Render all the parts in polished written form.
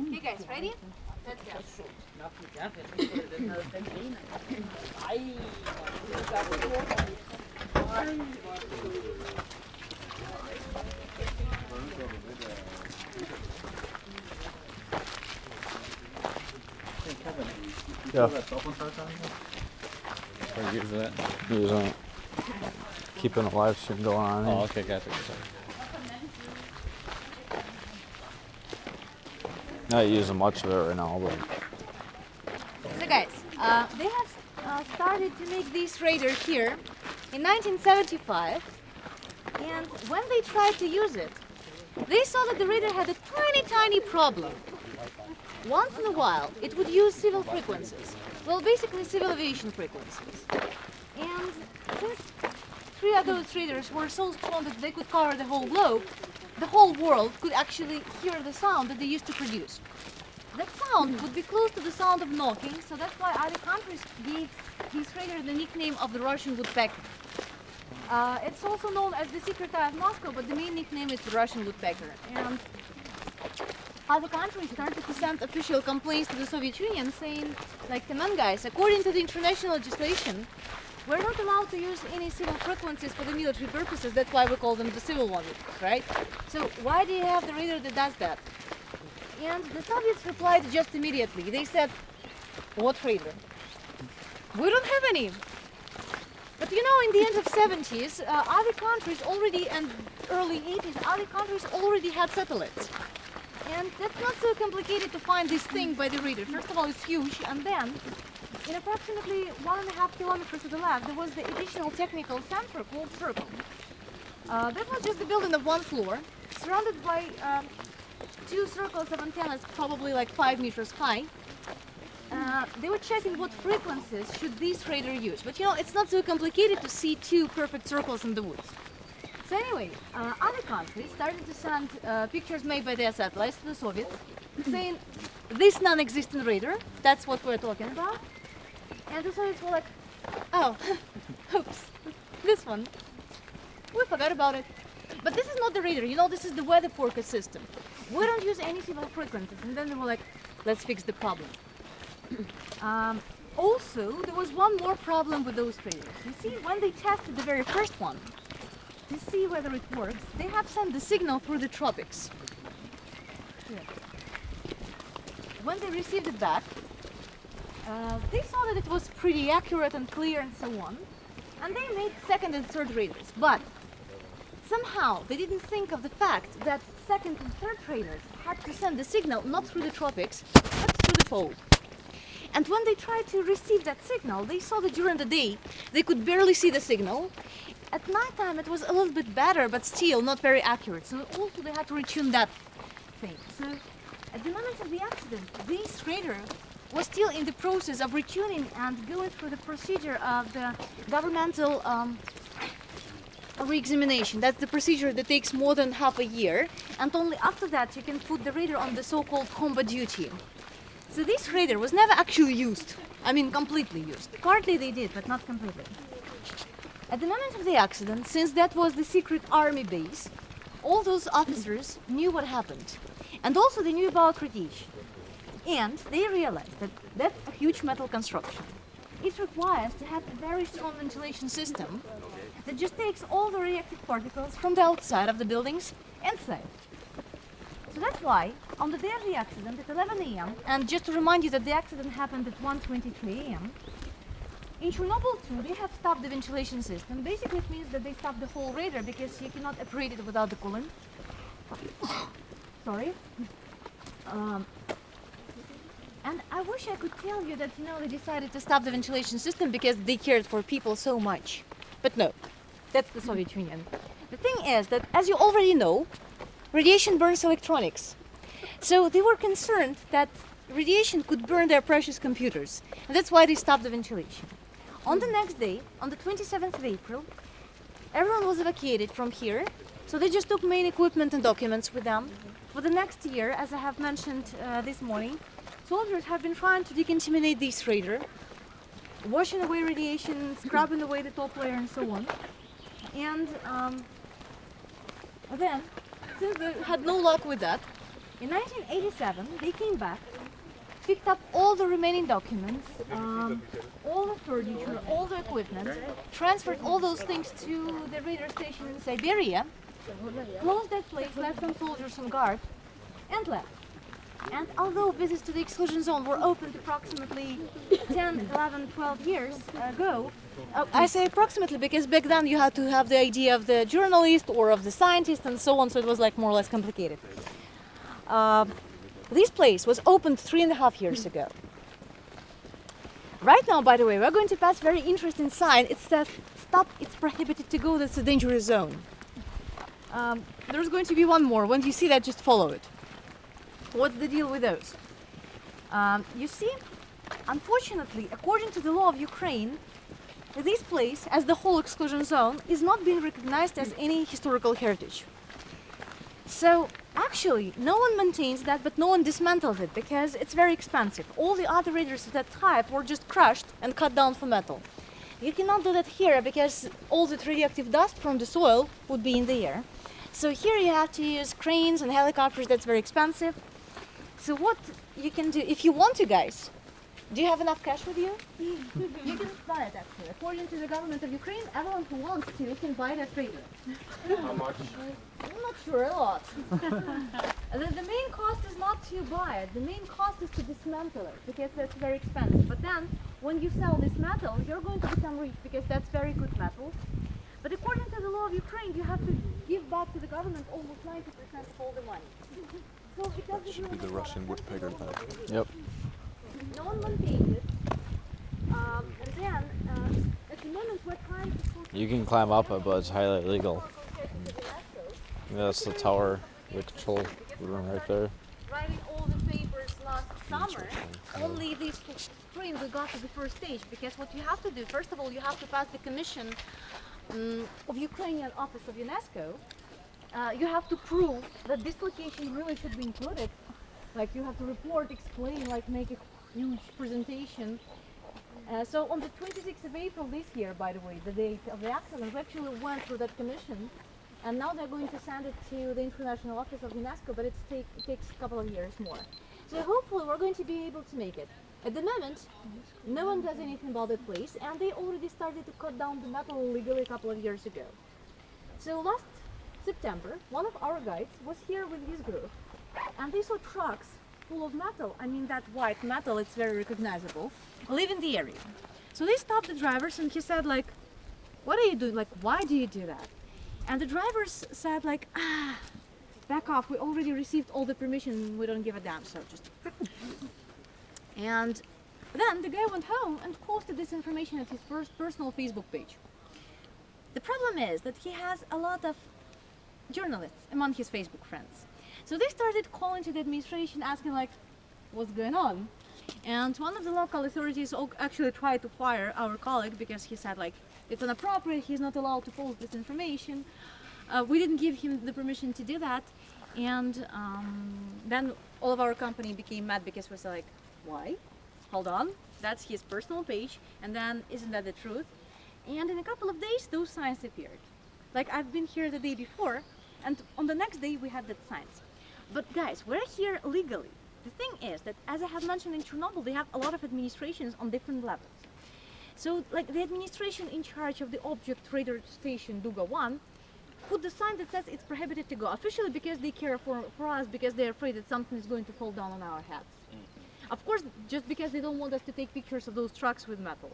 Okay guys, ready? Let's go. Yeah. Or use that. Using it. Keeping a live stream going on. Oh, okay, gotcha. Not using much of it right now, but So guys, they have started to make this radar here in 1975, and when they tried to use it, they saw that the radar had a tiny problem. Once in a while, it would use civil frequencies. Well, basically civil aviation frequencies. And since 3 of those radars were so strong that they could cover the whole globe, the whole world could actually hear the sound that they used to produce. That sound would be close to the sound of knocking, so that's why other countries gave these radars the nickname of the Russian woodpecker. It's also known as the secret eye of Moscow, but the main nickname is the Russian woodpecker. And other countries started to send official complaints to the Soviet Union saying, like, come on guys, according to the international legislation, we're not allowed to use any civil frequencies for the military purposes. That's why we call them the civil ones, right? So why do you have the radar that does that? And the Soviets replied just immediately. They said, what radar? We don't have any. But you know, in the end of 70s, other countries already, and early 80s, other countries already had satellites. And that's not so complicated to find this thing by the radar. First of all, it's huge, and then in approximately 1.5 kilometers to the left, there was the additional technical center called Circle. That was just a building of 1 floor, surrounded by 2 circles of antennas, probably like 5 meters high. They were checking what frequencies should this radar use. But you know, it's not so complicated to see 2 perfect circles in the woods. So anyway, other countries started to send pictures made by their satellites to the Soviets, saying, this non-existent radar, that's what we're talking about. And the Soviets were like, oh, oops, this one, we forgot about it. But this is not the radar, you know, this is the weather forecast system. We don't use any civil frequencies. And then they were like, let's fix the problem. Also, there was one more problem with those radars. You see, when they tested the very first one, to see whether it works, they have sent the signal through the tropics. Here. When they received it back, they saw that it was pretty accurate and clear and so on, and they made second and third radars. But somehow they didn't think of the fact that second and third radars had to send the signal not through the tropics, but through the pole. And when they tried to receive that signal, they saw that during the day they could barely see the signal. At nighttime it was a little bit better, but still not very accurate. So also they had to retune that thing. So at the moment of the accident, this radar was still in the process of retuning and going through the procedure of the governmental re-examination. That's the procedure that takes more than half a year, and only after that you can put the radar on the so-called combat duty. So this radar was never actually used. I mean, completely used. Partly they did, but not completely. At the moment of the accident, since that was the secret army base, all those officers knew what happened. And also they knew about radiation. And they realized that that's a huge metal construction. It requires to have a very strong ventilation system that just takes all the radioactive particles from the outside of the buildings inside. So that's why, on the day of the accident at 11 a.m., and just to remind you that the accident happened at 1:23 a.m., in Chernobyl too, they have stopped the ventilation system. Basically it means that they stopped the whole radar because you cannot operate it without the coolant. Sorry. And I wish I could tell you that, you know, they decided to stop the ventilation system because they cared for people so much. But no, that's the Soviet Union. The thing is that, as you already know, radiation burns electronics. So they were concerned that radiation could burn their precious computers. And that's why they stopped the ventilation. On the next day, on the 27th of April, everyone was evacuated from here. So they just took main equipment and documents with them. For the next year, as I have mentioned this morning, soldiers have been trying to decontaminate this radar, washing away radiation, scrubbing away the top layer and so on. And Then, since they had no luck with that, in 1987 they came back, picked up all the remaining documents, all the furniture, all the equipment, transferred all those things to the radar station in Siberia, closed that place, left some soldiers on guard, and left. And although visits to the exclusion zone were opened approximately 10, 11, 12 years ago, I say approximately because back then you had to have the idea of the journalist or of the scientist and so on, so it was like more or less complicated. This place was opened 3.5 years ago. Right now, by the way, we're going to pass very interesting sign. It says, "Stop, it's prohibited to go, that's a dangerous zone." There's going to be one more. When you see that, just follow it. What's the deal with those? You see, unfortunately, according to the law of Ukraine, this place, as the whole exclusion zone, is not being recognized as any historical heritage. So, actually, no one maintains that, but no one dismantles it because it's very expensive. All the other radars of that type were just crushed and cut down for metal. You cannot do that here because all the radioactive dust from the soil would be in the air. So here you have to use cranes and helicopters, that's very expensive. So what you can do, if you want to, guys, do you have enough cash with you? You can buy it actually. According to the government of Ukraine, everyone who wants to can buy that radar. How much? I'm not sure, a lot. The main cost is not to buy it, the main cost is to dismantle it, because that's very expensive. But then, when you sell this metal, you're going to become rich, because that's very good metal. But according to the law of Ukraine, you have to give back to the government almost 90% of all the money. So because That should be the Russian woodpecker then. Yep. no one maintains it, and then at the moment we're trying to... You can climb up it, but it's highly illegal. Yeah, that's the tower, the control room right there. Writing all the papers last summer, only this spring we got to the first stage, because what you have to do, first of all, you have to pass the commission of Ukrainian Office of UNESCO. You have to prove that this location really should be included. Like you have to report, explain, like make a huge presentation. So on the 26th of April this year, by the way, the date of the accident, we actually went through that commission. And now they're going to send it to the International Office of UNESCO, but it takes a couple of years more. So hopefully we're going to be able to make it. At the moment, no one does anything about that place, and they already started to cut down the metal illegally a couple of years ago. So last September, one of our guides was here with his group, and they saw trucks full of metal. I mean, that white metal, it's very recognizable, live in the area. So they stopped the drivers, and he said, like, "What are you doing? Like, why do you do that?" And the drivers said, like, back off, we already received all the permission, we don't give a damn, so just... And then the guy went home and posted this information at his personal Facebook page. The problem is that he has a lot of journalists among his Facebook friends. So they started calling to the administration asking, like, what's going on? And one of the local authorities actually tried to fire our colleague because he said, like, it's inappropriate, he's not allowed to post this information. We didn't give him the permission to do that. And then all of our company became mad because we said, like, why? Hold on, that's his personal page, and then isn't that the truth? And in a couple of days, those signs appeared. Like, I've been here the day before, and on the next day we had that signs. But guys, we're here legally. The thing is that, as I have mentioned in Chernobyl, they have a lot of administrations on different levels. So, like, the administration in charge of the object radar station Duga 1 put the sign that says it's prohibited to go, officially because they care for us, because they're afraid that something is going to fall down on our heads. Of course, just because they don't want us to take pictures of those trucks with metal.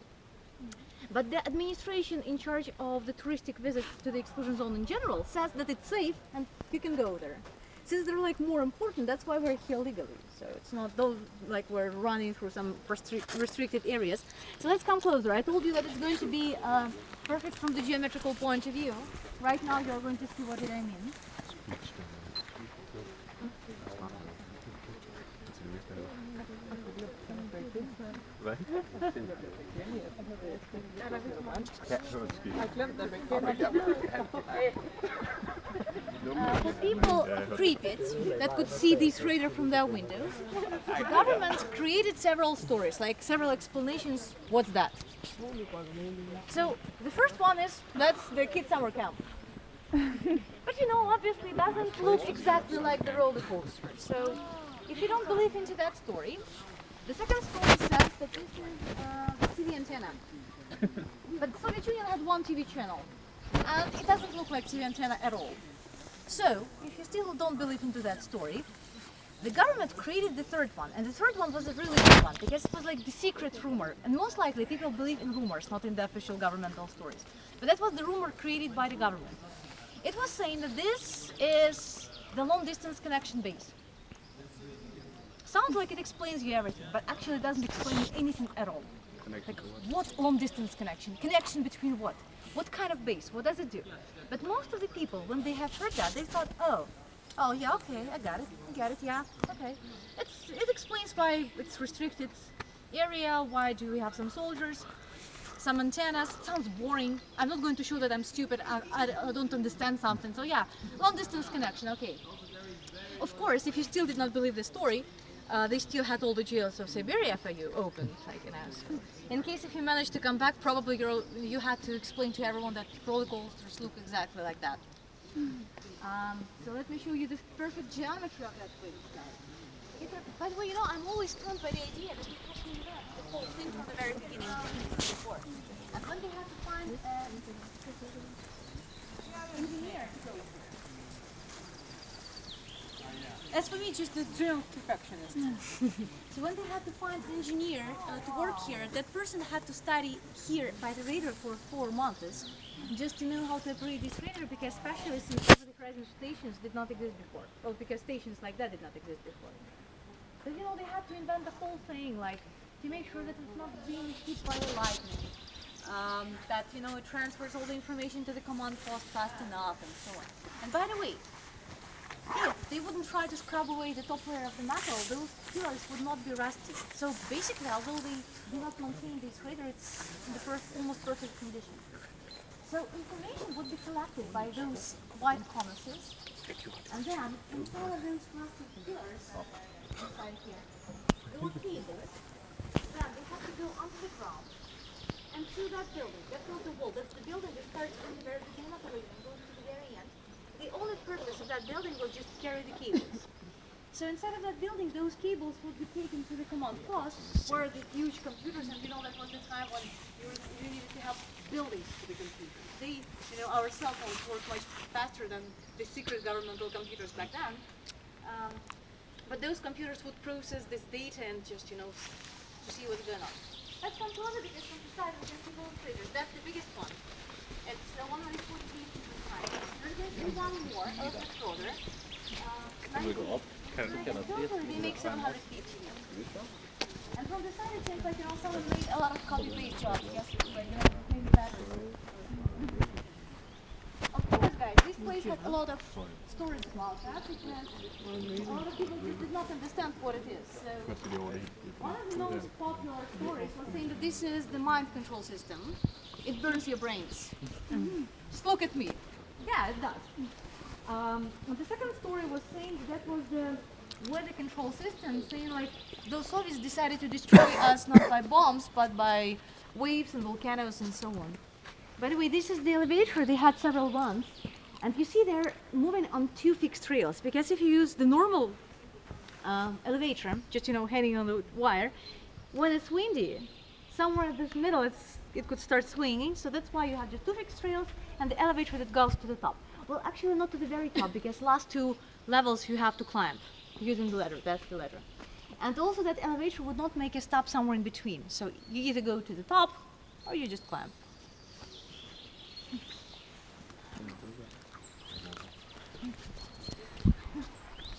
But the administration in charge of the touristic visits to the exclusion zone in general says that it's safe and you can go there. Since they're like more important, that's why we're here legally. So it's not those like we're running through some restricted areas. So let's come closer. I told you that it's going to be perfect from the geometrical point of view. Right now you're going to see what did I mean. For people, Pripyat, that could see this radar from their windows, the government created several stories, like several explanations. What's that? So the first one is that's the kids' summer camp. But you know, obviously it doesn't look exactly like the roller coaster. So if you don't believe into that story, the second story says that this is the TV antenna. But the Soviet Union had one TV channel, and it doesn't look like TV antenna at all. So, if you still don't believe into that story, the government created the third one, and the third one was a really good one, because it was like the secret rumor, and most likely people believe in rumors, not in the official governmental stories. But that was the rumor created by the government. It was saying that this is the long-distance connection base. Sounds like it explains you everything, but actually it doesn't explain you anything at all. Like, what long-distance connection? Connection between what? What kind of base? What does it do? But most of the people, when they have heard that, they thought, oh yeah, okay, I got it, yeah, okay. It explains why it's restricted area, why do we have some soldiers, some antennas. It sounds boring. I'm not going to show that I'm stupid, I don't understand something. So yeah, long-distance connection, okay. Of course, if you still did not believe the story, they still had all the jails of Siberia for you open, like an ass. In case if you managed to come back, probably you had to explain to everyone that roller coasters look exactly like that. So let me show you the perfect geometry of that place. By the way, you know, I'm always stunned by the idea that we have to invent the whole thing from the very beginning before. And when they have to find an engineer. As for me, just a drill perfectionist. So when they had to find an engineer to work here, that person had to study here by the radar for 4 months just to know how to operate this radar, because especially since public radio stations did not exist before. Well, because stations like that did not exist before. So you know, they had to invent the whole thing, like to make sure that it's not being hit by the lightning, that you know it transfers all the information to the command post fast enough, and so on. And by the way, if they wouldn't try to scrub away the top layer of the metal, those pillars would not be rusty. So basically, although they do not maintain this radar, it's in the almost perfect condition. So information would be collected by those white cornices, and then inside of those rusty pillars, inside here, there were cables. Then they have to go onto the ground and through that building. That's not the wall. That's the building that starts from the very beginning of the radar and goes to the very end. The only purpose of that building was just to carry the cables. So inside of that building, those cables would be taken to the command post, where the huge computers, and you know that was the time when you needed to have buildings to the computers. They, you know, our cell phones work much faster than the secret governmental computers back then. But those computers would process this data and just, you know, to see what's going on. That's one plaza, because from the side we can see both traders. That's the biggest one. It's 140 feet to the side. There's going to be one more, a little bit further. They make 700 feet here. And from the side it seems like, you know, someone made a lot of copy-paste jobs. Yes, like, you know, maybe that. Of course, guys, this place had a lot of storage about that, because a lot of people just did not understand what it is. So one of the most popular stories was saying that this is the mind control system. It burns your brains. Just look at me. Yeah, it does. The second story was saying that was the weather control system, saying like those Soviets decided to destroy us not by bombs but by waves and volcanoes and so on. By the way, this is the elevator. They had several ones, and you see they're moving on 2 fixed rails, because if you use the normal elevator, just, you know, hanging on the wire, when it's windy, somewhere in the middle it could start swinging. So that's why you have just 2 fixed rails and the elevator that goes to the top. Well, actually not to the very top, because last 2 levels you have to climb using the ladder. That's the ladder. And also that elevator would not make a stop somewhere in between. So you either go to the top or you just climb.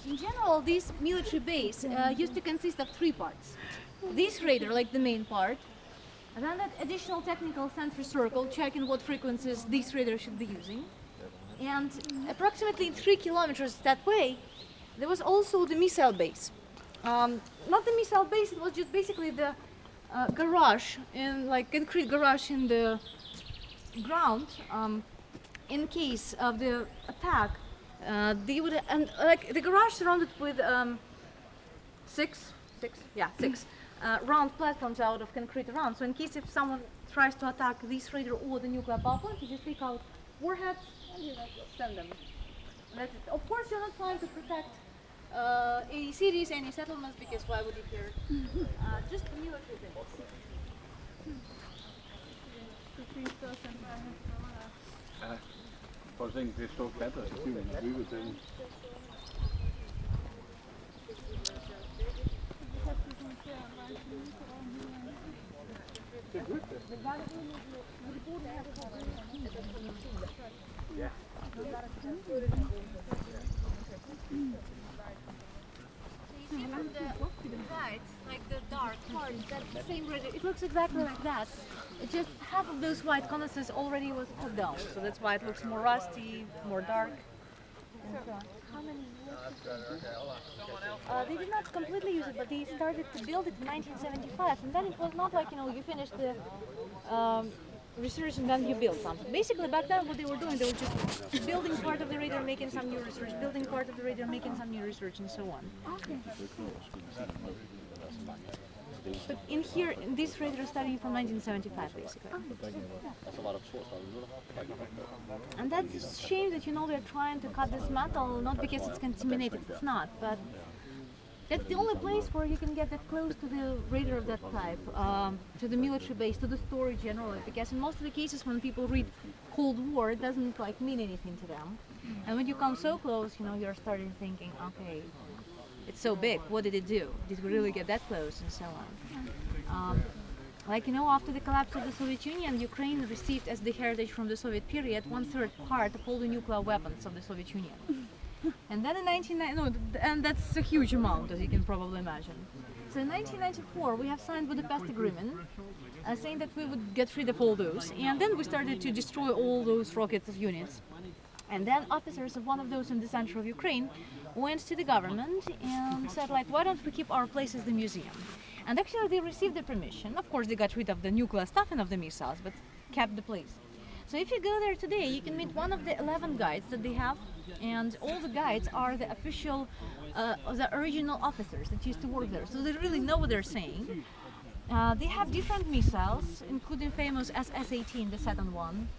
In general, this military base used to consist of 3 parts. This radar, like the main part, and then that additional technical sentry circle, checking what frequencies this radar should be using. And approximately 3 kilometers that way, there was also the missile base. Not the missile base, it was just basically the garage, in like concrete garage in the ground. In case of the attack, they would, and like the garage surrounded with 6 round platforms out of concrete around. So in case if someone tries to attack this radar or the nuclear power plant, you just take out warheads and you know, send them That's it. Of course, you're not trying to protect any cities, any settlements, because why would you care? Just military things. For eksempel det står katter i byen og bygget til. So you see from the right, like the dark part, that same red, it looks exactly like that. It just half of those white conifers already was cut down, so that's why it looks more rusty, more dark. And so on. How many years? They did not completely use it, but they started to build it in 1975, and then it was not like, you know, you finished the research and then you build something. Basically, back then what they were doing, they were just building part of the radar, making some new research, building part of the radar, making some new research, and so on. But in here, in this radar is starting from 1975, basically. And that's a shame that, you know, they're trying to cut this metal, not because it's contaminated, it's not, but that's the only place where you can get that close to the radar of that type, to the military base, to the story generally, because in most of the cases when people read Cold War, it doesn't like mean anything to them. And when you come so close, you know, you're starting thinking, okay, it's so big, what did it do? Did we really get that close, and so on. Like, you know, after the collapse of the Soviet Union, Ukraine received as the heritage from the Soviet period 1/3 part of all the nuclear weapons of the Soviet Union. And then in and that's a huge amount, as you can probably imagine. So in 1994, we have signed Budapest Agreement, saying that we would get rid of all those. And then we started to destroy all those rocket units. And then officers of one of those in the center of Ukraine went to the government and said, like, why don't we keep our place as the museum? And actually they received the permission. Of course, they got rid of the nuclear stuff and of the missiles, but kept the place. So if you go there today, you can meet one of the 11 guides that they have, and all the guides are the official, the original officers that used to work there. So they really know what they're saying. They have different missiles, including famous SS-18, the Saturn one.